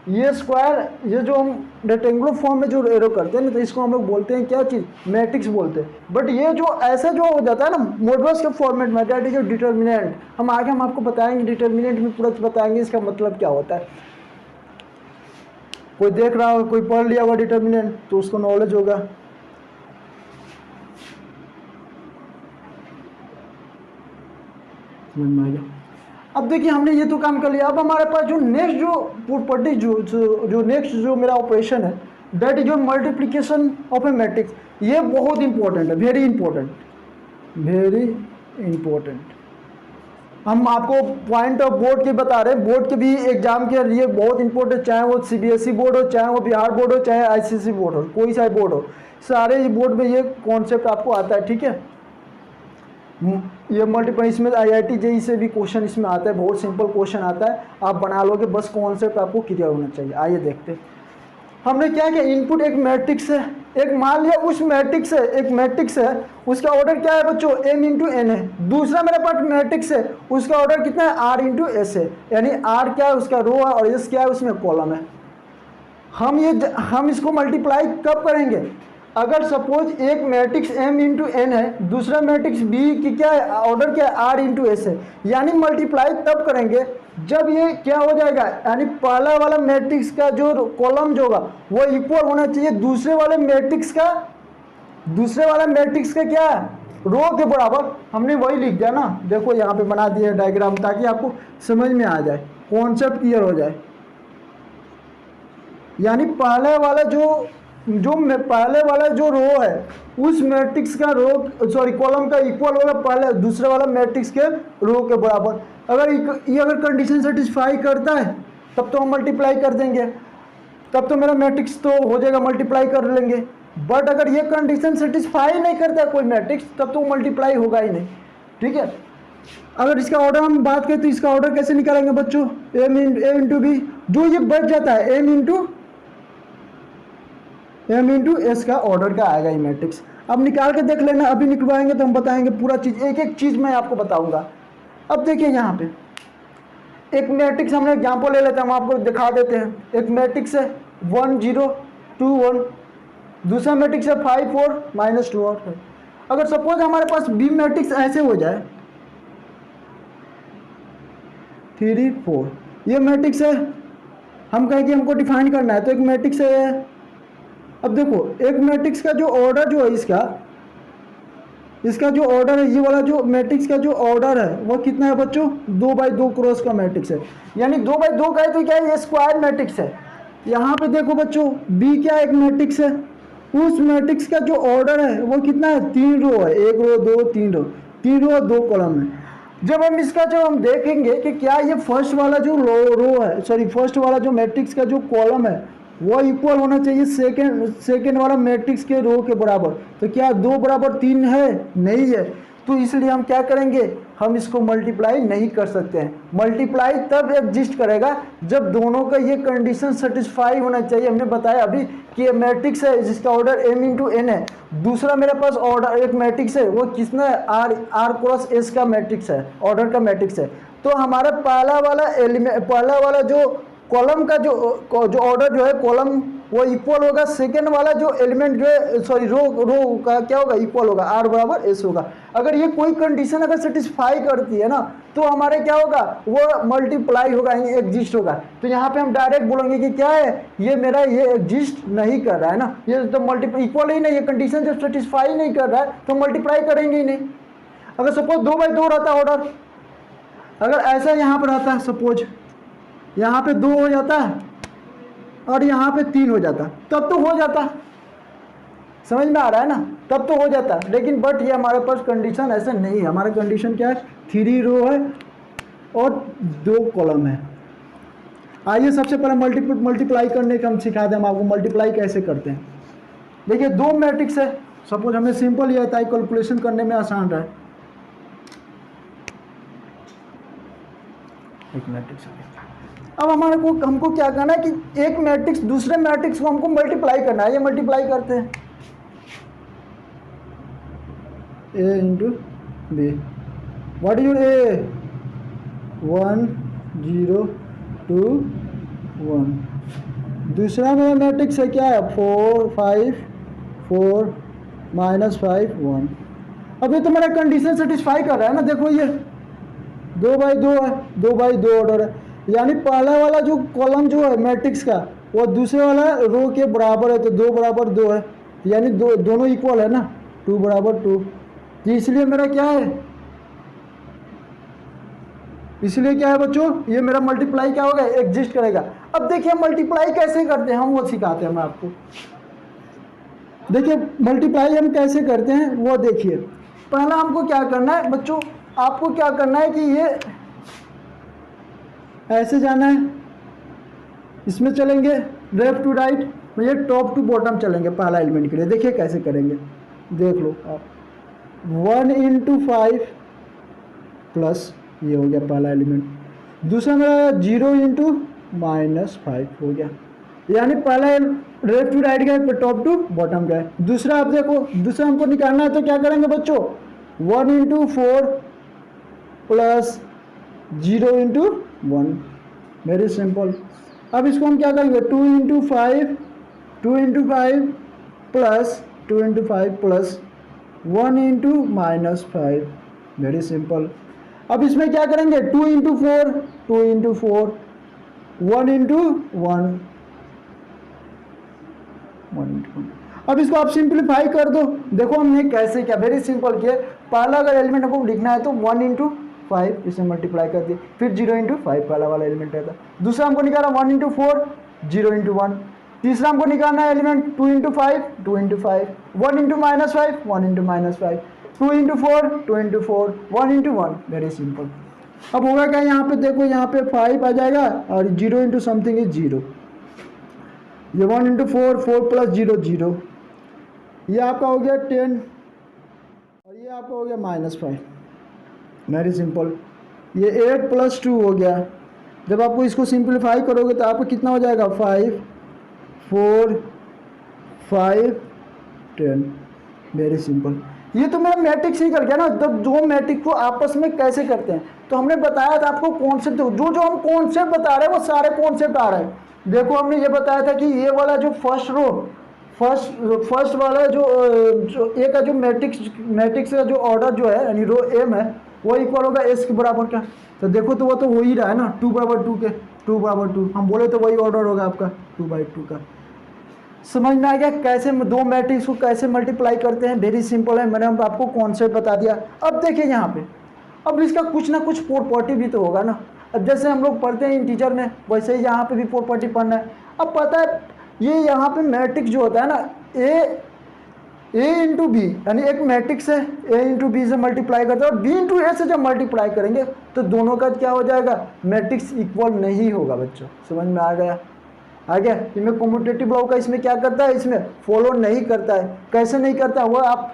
ये स्क्वायर, ये जो हम रेक्टेंगुलर फॉर्म में जो एरो करते हैं ना, तो इसको हम लोग बोलते हैं क्या चीज़, मैट्रिक्स बोलते हैं। बट ये जो ऐसा जो हो जाता है ना मॉडुलस के फॉर्मेट में, दैट इज जो डिटर्मिनेंट, हम आगे हम आपको बताएंगे डिटर्मिनेंट में पूरा बताएंगे इसका मतलब क्या होता है। कोई देख रहा हो, कोई पढ़ लिया होगा डिटर्मिनेंट तो उसको नॉलेज होगा। समझ में आ गया। अब देखिए हमने ये तो काम कर लिया। अब हमारे पास जो नेक्स्ट जो प्रॉपर्टी जो नेक्स्ट जो मेरा ऑपरेशन है दैट इज जो मल्टीप्लिकेशन ऑफ ए मैट्रिक्स। ये बहुत इंपॉर्टेंट है, वेरी इंपॉर्टेंट, वेरी इंपॉर्टेंट। हम आपको पॉइंट ऑफ बोर्ड के बता रहे हैं, बोर्ड के भी एग्जाम के लिए बहुत इंपॉर्टेंट, चाहे वो सीबीएसई बोर्ड हो, चाहे वो बिहार बोर्ड हो, चाहे आईसीएसई बोर्ड हो, कोई सा बोर्ड हो, सारे बोर्ड में ये कॉन्सेप्ट आपको आता है। ठीक है, ये मल्टीपल, इसमें आईआईटी जेईई से भी क्वेश्चन इसमें आता है, बहुत सिंपल क्वेश्चन आता है, आप बना लोगे, बस कॉन्सेप्ट आपको क्लियर होना चाहिए। आइए देखते हैं हमने क्या किया। इनपुट एक मैट्रिक्स है, एक मान लिया उस मैट्रिक्स है, एक मैट्रिक्स है, उसका ऑर्डर क्या है बच्चों, m इंटू एन है। दूसरा मेरे पास मैट्रिक्स है, उसका ऑर्डर कितना है, r इंटू एस है, यानी r क्या है उसका रो है और s क्या है उसमें कॉलम है। हम इसको मल्टीप्लाई कब करेंगे, अगर सपोज एक मैट्रिक्स m इंटू एन है, दूसरा मैट्रिक्स b की क्या है, ऑर्डर क्या है, r इंटू एस है, यानी मल्टीप्लाई तब करेंगे जब ये क्या हो जाएगा, यानी पहला वाला मैट्रिक्स का जो कॉलम जो होगा वो इक्वल होना चाहिए दूसरे वाले मैट्रिक्स का क्या है, रो के बराबर। हमने वही लिख दिया ना, देखो यहाँ पे बना दिया डायग्राम ताकि आपको समझ में आ जाए, कॉन्सेप्ट क्लियर हो जाए। यानी पहले वाला जो रो है उस मैट्रिक्स का कॉलम का इक्वल होगा पहले दूसरे वाला मैट्रिक्स के रो के बराबर। अगर कंडीशन सेटिस्फाई करता है तब तो हम मल्टीप्लाई कर देंगे, तब तो मेरा मैट्रिक्स तो हो जाएगा, मल्टीप्लाई कर लेंगे। बट अगर ये कंडीशन सेटिस्फाई नहीं करता है कोई मैट्रिक्स, तब तो मल्टीप्लाई होगा ही नहीं। ठीक है, अगर इसका ऑर्डर हम बात करें तो इसका ऑर्डर कैसे निकालेंगे बच्चों, ए इंटू बी, जो ये बच जाता है m इंटू एस का ऑर्डर का आएगा ये मैट्रिक्स। अब निकाल के देख लेना, अभी निकलवाएंगे तो हम बताएंगे पूरा चीज़, एक एक चीज़ मैं आपको बताऊंगा। अब देखिए यहाँ पे एक मैट्रिक्स हमने एग्जाम्पल ले लेते हैं, हम आपको दिखा देते हैं। एक मैट्रिक्स है 1 0 2 1, दूसरा मैट्रिक्स है 5 4 -2 और 5। अगर सपोज हमारे पास बी मैट्रिक्स ऐसे हो जाए 3 4, ये मैट्रिक्स है, हम कहें कि हमको डिफाइन करना है, तो एक मैट्रिक्स है। अब देखो एक मैट्रिक्स का जो ऑर्डर जो है इसका जो ऑर्डर है, ये वाला जो मैट्रिक्स का जो ऑर्डर है वो कितना है बच्चों, 2 बाई 2 क्रॉस का मैट्रिक्स है, यानी 2 बाई 2 का है तो क्या है, ये स्क्वायर मैट्रिक्स है। यहाँ पे देखो बच्चों बी क्या एक मैट्रिक्स है, उस मैट्रिक्स का जो ऑर्डर है वो कितना है, 3 रो है, 1 रो 2 3 रो, 3 रो और 2 कॉलम है। जब हम देखेंगे कि क्या ये फर्स्ट वाला जो फर्स्ट वाला जो मैट्रिक्स का जो कॉलम है वो इक्वल होना चाहिए सेकेंड वाला मैट्रिक्स के रो के बराबर, तो क्या 2 बराबर 3 है, नहीं है, तो इसलिए हम क्या करेंगे, हम इसको मल्टीप्लाई नहीं कर सकते हैं। मल्टीप्लाई तब एग्जिस्ट करेगा जब दोनों का ये कंडीशन सेटिस्फाई होना चाहिए। हमने बताया अभी कि ये मैट्रिक्स है जिसका ऑर्डर m इंटू एन है, दूसरा मेरे पास ऑर्डर एक मैट्रिक्स है वो कितना है, r क्रॉस s का मैट्रिक्स है, ऑर्डर का मैट्रिक्स है। तो हमारा पहला वाला जो कॉलम का जो ऑर्डर जो है कॉलम वो इक्वल होगा सेकेंड वाला जो एलिमेंट जो है रो का क्या होगा, इक्वल होगा, r बराबर s होगा। अगर ये कोई कंडीशन अगर सेटिस्फाई करती है ना तो हमारे क्या होगा, वो मल्टीप्लाई होगा, एग्जिस्ट होगा। तो यहाँ पे हम डायरेक्ट बोलेंगे कि क्या है, ये मेरा ये एग्जिस्ट नहीं कर रहा है ना, ये तो मल्टीप्लाई इक्वल ही नहीं, ये कंडीशन जब सेटिस्फाई नहीं कर रहा है तो मल्टीप्लाई करेंगे ही नहीं। अगर सपोज 2 बाई 2 रहता ऑर्डर, अगर ऐसा यहाँ पर रहता है, सपोज यहाँ पे 2 हो जाता है और यहाँ पे 3 हो जाता, तब तो हो जाता, समझ में आ रहा है ना, तब तो हो जाता। लेकिन बट ये हमारे पास कंडीशन ऐसे नहीं है, हमारा कंडीशन क्या है, 3 रो है और 2 कॉलम है। आइए सबसे पहले मल्टीप्लाई करने का हम सिखा दें, हम आपको मल्टीप्लाई कैसे करते हैं। देखिए 2 मैट्रिक्स है, सपोज हमें सिंपल ये था, कैलकुलेशन करने में आसान रहा है। एक मैट्रिक्स है, अब हमको क्या करना है कि एक मैट्रिक्स दूसरे मैट्रिक्स को हमको मल्टीप्लाई करना है। ये मल्टीप्लाई करते हैं a into B, what is your a, 1 0 2 1। दूसरा मेरा मैट्रिक्स है क्या है, 4 5 4 -5 1। अब ये तो मेरा कंडीशन सेटिस्फाई कर रहा है ना, देखो ये 2 बाई 2 है, 2 बाई 2 ऑर्डर है, यानी पहला वाला जो कॉलम जो है मैट्रिक्स का वो दूसरे वाला रो के बराबर है, तो 2 बराबर 2 है, यानी दोनों इक्वल है ना, 2 बराबर 2। तो इसलिए मेरा क्या है, इसलिए क्या है बच्चों, ये मेरा मल्टीप्लाई क्या होगा, एग्जिस्ट करेगा। अब देखिए मल्टीप्लाई कैसे करते हैं, हम वो सिखाते हैं मैं आपको। देखिए मल्टीप्लाई हम कैसे करते हैं वो देखिए। पहला हमको क्या करना है बच्चों, आपको क्या करना है कि ये ऐसे जाना है, इसमें चलेंगे लेफ्ट टू राइट, ये टॉप टू बॉटम चलेंगे पहला एलिमेंट के लिए। देखिए कैसे करेंगे, देख लो आप। 1 × 5 प्लस ये हो गया पहला एलिमेंट, दूसरा मेरा 0 × -5 हो गया, यानी पहला लेफ्ट टू राइट गए, टॉप टू बॉटम गए। दूसरा आप देखो, दूसरा हमको निकालना है तो क्या करेंगे बच्चों, 1 × 4 प्लस 0 × 1, वेरी सिंपल। अब इसको हम क्या करेंगे, 2 × 5 प्लस 2 × 5 प्लस 1 × -5, वेरी सिंपल। अब इसमें क्या करेंगे, 2 × 4 1 × 1 अब इसको आप सिंप्लीफाई कर दो। देखो हमने कैसे किया, वेरी सिंपल किया। पहला अगर एलिमेंट हमको लिखना है तो 1 × 5 इसे मल्टीप्लाई कर दिए, फिर 0 × 5 पहला वाला एलिमेंट रहता। दूसरा हमको निकालना 1 × 4 0 × 1। तीसरा हमको निकालना है एलिमेंट 2 × 5 2 × 5, 1 × -5 1 × -5, 2 × 4 2 × 4, 1 × 1, वेरी सिंपल। अब होगा क्या, यहाँ पे देखो, यहाँ पे 5 आ जाएगा और 0 × समथिंग इज 0, ये 1 × 4 4 प्लस 0 0, ये आपका हो गया 10 और ये आपका हो गया -5, वेरी सिंपल। ये 8 + 2 हो गया। जब आपको इसको सिंप्लीफाई करोगे तो आपको कितना हो जाएगा, 5 4 5 10, वेरी सिंपल। ये तो मेरा मैट्रिक्स निकल गया ना। जब दो मैट्रिक्स को आपस में कैसे करते हैं, तो हमने बताया था आपको कॉन्सेप्ट, जो हम कॉन्सेप्ट बता रहे हैं वो सारे कॉन्सेप्ट आ रहे हैं। देखो हमने ये बताया था कि ये वाला जो फर्स्ट रो, फर्स्ट वाला जो ए का जो मैट्रिक्स का जो ऑर्डर जो है, यानी रो एम है, वो इक्वल होगा एस के बराबर का। तो देखो तो वो तो हो ही रहा है ना, 2 = 2 के 2 = 2, हम बोले तो वही ऑर्डर होगा आपका 2/2 का। समझ में आ गया कैसे दो मैट्रिक्स को कैसे मल्टीप्लाई करते हैं, वेरी सिंपल है। मैंने आपको कॉन्सेप्ट बता दिया। अब देखिए यहाँ पे, अब इसका कुछ ना कुछ प्रॉपर्टी भी तो होगा ना। अब जैसे हम लोग पढ़ते हैं इंटीजर में, वैसे ही यहाँ पे भी प्रॉपर्टी पढ़ना है। अब पता है ये यहाँ पे मैट्रिक्स जो होता है ना, ए × बी, यानी एक मैट्रिक्स है, ए × बी से मल्टीप्लाई करता है, और बी × ए से जब मल्टीप्लाई करेंगे तो दोनों का क्या हो जाएगा, मैट्रिक्स इक्वल नहीं होगा बच्चों। समझ में आ गया? आ गया? इनमें कम्यूटेटिव लॉ का इसमें क्या करता है, इसमें फॉलो नहीं करता है। कैसे नहीं करता है वो आप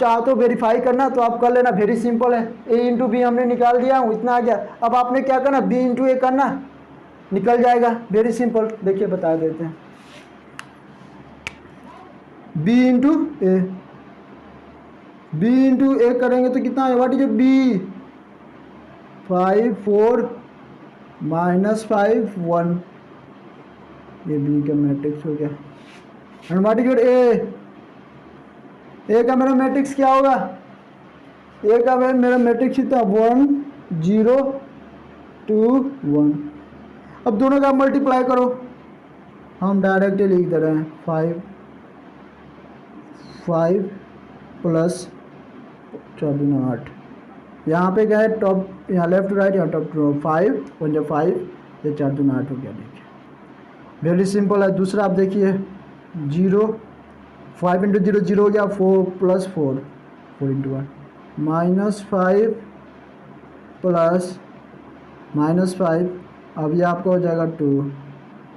चाहते हो वेरीफाई करना तो आप कर लेना, वेरी सिंपल है। ए × बी हमने निकाल दिया, इतना आ गया। अब आपने क्या करना, बी × ए करना, निकल जाएगा, वेरी सिंपल। देखिए बता देते हैं, बी × ए करेंगे तो कितना है, व्हाट इज बी, 5 4 -5 1, ये बी का मैट्रिक्स हो गया। एंड व्हाट इज ए का मेरा मैट्रिक्स क्या होगा, ए का मेरा मैट्रिक्स था 1 0 2 1। अब दोनों का मल्टीप्लाई करो, हम डायरेक्ट लिख दे रहे हैं 5 प्लस 14 8। यहाँ पे क्या है, टॉप यहाँ लेफ्ट टू राइट, यहाँ टॉप टू 5 1 5, ये 4 2 8 हो गया। देखिए वेरी सिंपल है। दूसरा आप देखिए 0 5 × 0 0 हो गया, 4 + 4 4 × 1 -5 प्लस -5, अब ये आपका हो जाएगा 2,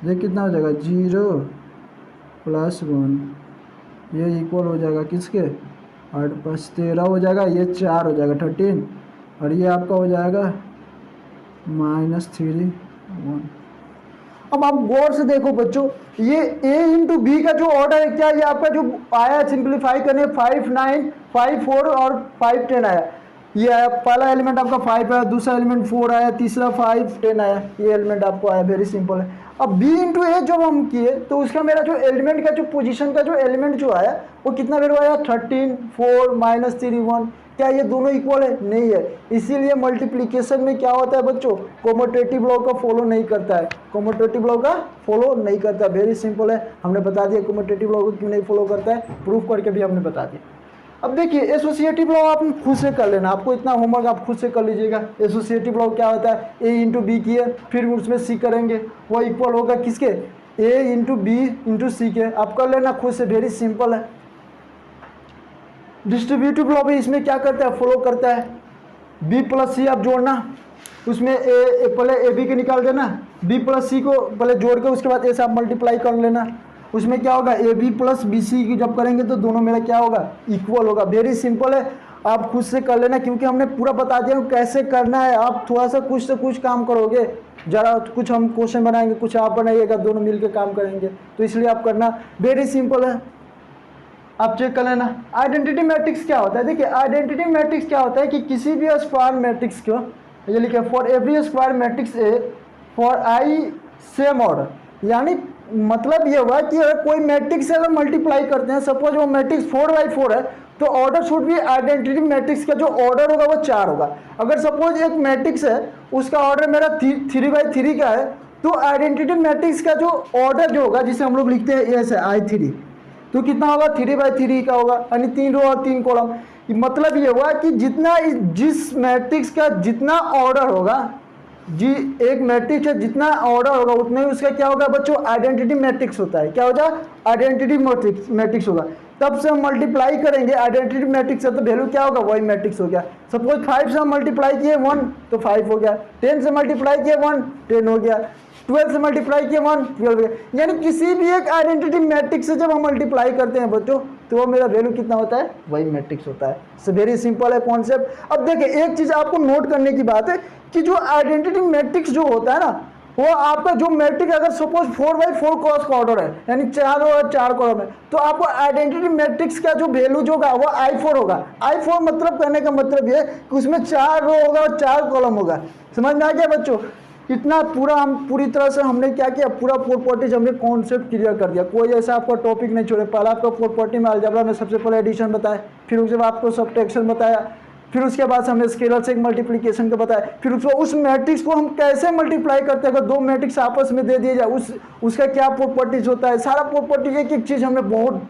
ये कितना हो जाएगा 0 + 1, ये इक्वल हो जाएगा किसके, 8 + 13 हो जाएगा, ये 4 हो जाएगा 13, और ये आपका हो जाएगा -3 1। अब आप गौर से देखो बच्चों, ये ए × बी का जो ऑर्डर है क्या, ये आपका जो आया सिंप्लीफाई करने 5 9 5 4 और 5 10 आया। ये आया पहला एलिमेंट आपका 5 आया, दूसरा एलिमेंट 4 आया, तीसरा 5 10 आया, ये एलिमेंट आपको आया, वेरी सिंपल है। अब बी × ए जब हम किए तो उसका मेरा जो एलिमेंट का जो पोजीशन का जो एलिमेंट जो आया वो कितना वैल्यू आया, 13 4 -3 1। क्या ये दोनों इक्वल है? नहीं है। इसीलिए मल्टीप्लिकेशन में क्या होता है बच्चों, कम्यूटेटिव लॉ का फॉलो नहीं करता है, कम्यूटेटिव लॉ का फॉलो नहीं करता। वेरी सिंपल है, हमने बता दिया कम्यूटेटिव लॉ को क्यों नहीं फॉलो करता है, प्रूफ करके भी हमने बता दिया। अब देखिए एसोसिएटिव लॉ आप खुद से कर लेना, आपको इतना होमवर्क आप खुद से कर लीजिएगा। एसोसिएटिव लॉ क्या होता है, ए × बी किए, फिर उसमें सी करेंगे, वो इक्वल होगा किसके, ए × बी × सी के। आप कर लेना खुद से, वेरी सिंपल है। डिस्ट्रीब्यूटिव लॉ भी इसमें क्या करता है, फॉलो करता है। बी + सी आप जोड़ना, उसमें पहले ए बी के निकाल देना, बी प्लस सी को पहले जोड़ के उसके बाद ए से आप मल्टीप्लाई कर लेना। उसमें क्या होगा, A B plus B C की जब करेंगे तो दोनों मेरा क्या होगा, इक्वल होगा। वेरी सिंपल है, आप खुद से कर लेना क्योंकि हमने पूरा बता दिया कैसे करना है। आप थोड़ा सा कुछ से कुछ काम करोगे, ज़रा कुछ हम क्वेश्चन बनाएंगे, कुछ आप बनाइएगा, दोनों मिलकर काम करेंगे, तो इसलिए आप करना, वेरी सिंपल है, आप चेक कर लेना। आइडेंटिटी मैट्रिक्स क्या होता है, देखिए आइडेंटिटी मैट्रिक्स क्या होता है कि किसी भी स्क्वायर मैट्रिक्स को ये लिखे for every square matrix A for I same order, यानी मतलब ये हुआ कि अगर कोई मैट्रिक्स से अगर मल्टीप्लाई करते हैं, सपोज वो मैट्रिक्स 4x4 है, तो ऑर्डर शुड भी आइडेंटिटी मैट्रिक्स का जो ऑर्डर होगा वो 4 होगा। अगर सपोज एक मैट्रिक्स है उसका ऑर्डर मेरा 3x3 का है, तो आइडेंटिटी मैट्रिक्स का जो ऑर्डर जो होगा, जिसे हम लोग लिखते हैं ऐसे I3, तो कितना होगा 3x3 का होगा, यानी 3 रो और 3 कॉलम। मतलब ये हुआ कि जितना जिस मैट्रिक्स का जितना ऑर्डर होगा, जी एक मैट्रिक्स है जितना ऑर्डर होगा उतने ही उसका क्या होगा बच्चों, आइडेंटिटी मैट्रिक्स होता है। क्या होगा, आइडेंटिटी मैट्रिक्स होगा। तब से हम मल्टीप्लाई करेंगे आइडेंटिटी मैट्रिक्स से, तो वैल्यू क्या होगा, वही मैट्रिक्स हो गया। सपोज 5 से हम मल्टीप्लाई किए 1 तो 5 हो गया, 10 से मल्टीप्लाई किए 1 10 हो गया, 12 से मल्टीप्लाई किए 1 12 हो गया। यानी किसी भी एक आइडेंटिटी मैट्रिक्स से जब हम मल्टीप्लाई करते हैं बच्चों, तो वो मेरा वैल्यू कितना होता है, वही मैट्रिक्स होता है। सो वेरी सिंपल है कॉन्सेप्ट। अब देखिए एक चीज़ आपको नोट करने की बात है कि जो आइडेंटिटी मैट्रिक्स जो होता है ना, वो आपका जो मैट्रिक्स अगर सपोज 4x4 क्रॉस का ऑर्डर है, यानी 4 और 4 कॉलम है, तो आपको आइडेंटिटी मैट्रिक्स का जो वैल्यू जो होगा वो I4 होगा। I4 मतलब कहने का मतलब ये कि उसमें 4 रो होगा और 4 कॉलम होगा। समझ में आ गया बच्चों? इतना पूरा हम पूरी तरह से हमने क्या किया, पूरा प्रॉपर्टीज हमने कॉन्सेप्ट क्लियर कर दिया। कोई ऐसा आपका टॉपिक नहीं छोड़े। पहला आपका प्रॉपर्टी में अलजेब्रा में सबसे पहले एडिशन बताया, फिर उसके बाद आपको सब्ट्रैक्शन बताया, फिर उसके बाद हमने स्केलर से एक मल्टीप्लिकेशन का बताया, फिर उसको उस मैट्रिक्स को हम कैसे मल्टीप्लाई करते हैं। अगर दो मैट्रिक्स आपस में दे दिए जाए उसका क्या प्रॉपर्टीज होता है, सारा प्रॉपर्टी एक एक चीज़ हमने बहुत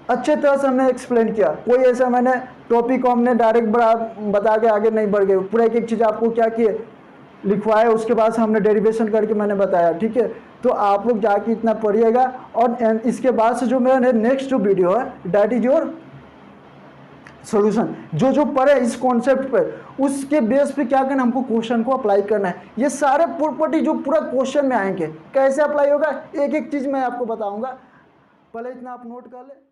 अच्छे तरह से हमने एक्सप्लेन किया। कोई ऐसा मैंने टॉपिक को हमने डायरेक्ट बता के आगे नहीं बढ़ गए, पूरा एक एक चीज़ आपको क्या किए लिखवाया, उसके बाद हमने डेरिवेशन करके मैंने बताया। ठीक है, तो आप लोग जाके इतना पढ़िएगा। और इसके बाद से जो मेरा नेक्स्ट जो वीडियो है दैट इज योर सॉल्यूशन, जो पढ़े इस कॉन्सेप्ट पर, उसके बेस पे क्या करना, हमको क्वेश्चन को अप्लाई करना है। ये सारे प्रॉपर्टी जो पूरा क्वेश्चन में आएंगे, कैसे अप्लाई होगा एक एक चीज़ मैं आपको बताऊंगा। पहले इतना आप नोट कर ले।